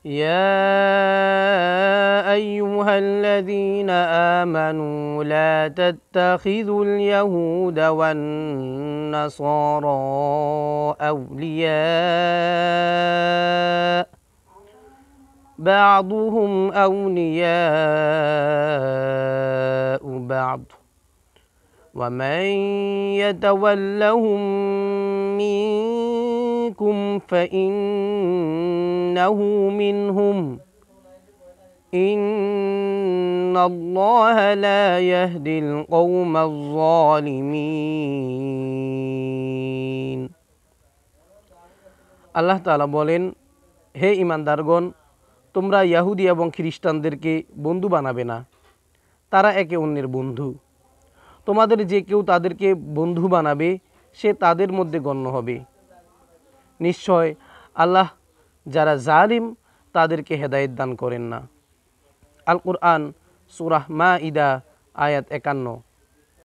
يا أيها الذين آمنوا لا تتخذوا اليهود والنصارى أولياء بعضهم أولياء بعض ومن يتولهم منكم فإنه منهم إن الله لا يهدي القوم الظالمين। আল্লাহ তাআলা বলেন, হে ঈমানদারগণ, তোমরা ইহুদি এবং খ্রিস্টানদেরকে বন্ধু বানাবে না, তারা একে অন্যের বন্ধু। তোমাদের যে কেউ তাদেরকে বন্ধু বানাবে সে তাদের মধ্যে গণ্য হবে। নিশ্চয় আল্লাহ যারা জালিম তাদেরকে হেদায়েত দান করেন না। আল কুরআন সূরা মাঈদা আয়াত 51।